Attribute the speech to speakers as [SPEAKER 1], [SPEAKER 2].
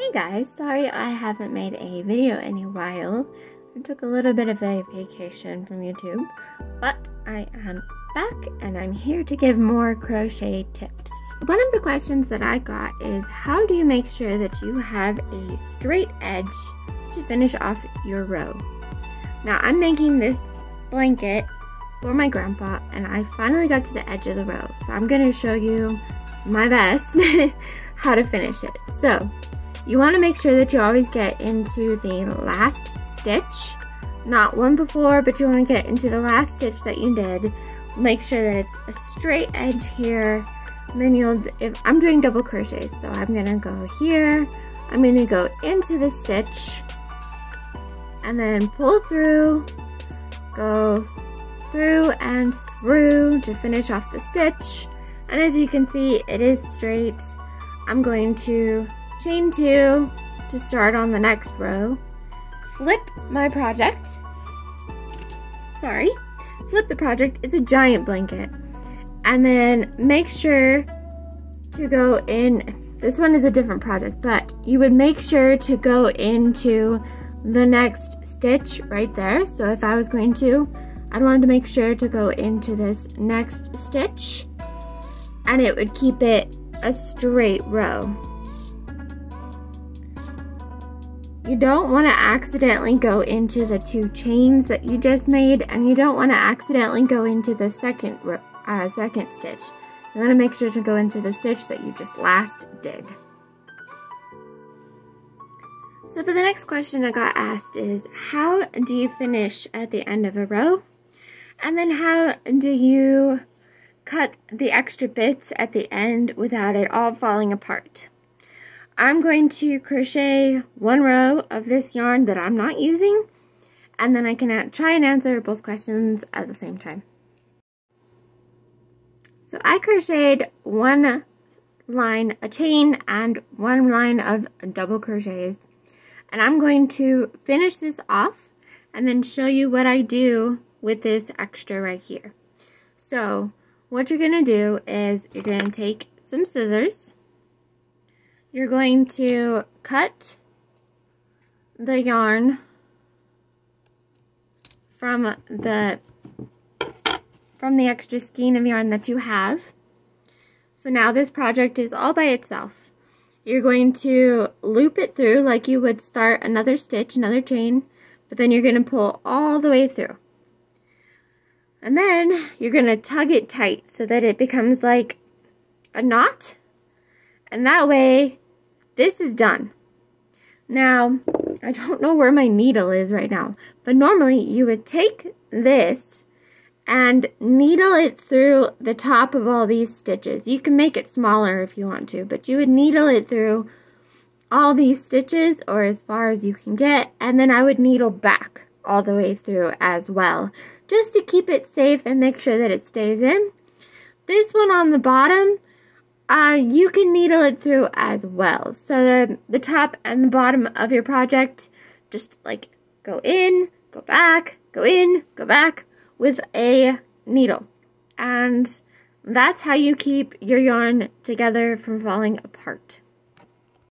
[SPEAKER 1] Hey guys, sorry I haven't made a video in a while. I took a little bit of a vacation from YouTube, but I am back and I'm here to give more crochet tips. One of the questions that I got is, how do you make sure that you have a straight edge to finish off your row? Now I'm making this blanket for my grandpa and I finally got to the edge of the row, so I'm going to show you my best how to finish it. So you want to make sure that you always get into the last stitch, not one before, but you want to get into the last stitch that you did. Make sure that it's a straight edge here. And then if I'm doing double crochets, so I'm gonna go here, I'm gonna go into the stitch and then pull through, go through and through to finish off the stitch. And as you can see, it is straight. I'm going to chain 2 to start on the next row, flip my project, flip the project. It's a giant blanket, and then make sure to go in, this one is a different project, but you would make sure to go into the next stitch right there. So if I was going to, I'd want to make sure to go into this next stitch, and it would keep it a straight row. You don't want to accidentally go into the 2 chains that you just made, and you don't want to accidentally go into the second stitch. You want to make sure to go into the stitch that you just last did. So for the next question I got asked is, how do you finish at the end of a row? And then how do you cut the extra bits at the end without it all falling apart? I'm going to crochet 1 row of this yarn that I'm not using, and then I can try and answer both questions at the same time. So I crocheted 1 line, a chain, and 1 line of double crochets, and I'm going to finish this off and then show you what I do with this extra right here. So what you're going to do is you're going to take some scissors. You're going to cut the yarn from the extra skein of yarn that you have. So now this project is all by itself. You're going to loop it through like you would start another stitch, another chain, but then you're going to pull all the way through. And then you're going to tug it tight so that it becomes like a knot. And that way, this is done. Now, I don't know where my needle is right now, but normally you would take this and needle it through the top of all these stitches. You can make it smaller if you want to, but you would needle it through all these stitches or as far as you can get, and then I would needle back all the way through as well, just to keep it safe and make sure that it stays in. This one on the bottom, you can needle it through as well. So the top and the bottom of your project, just like go in, go back, go in, go back with a needle. And that's how you keep your yarn together from falling apart.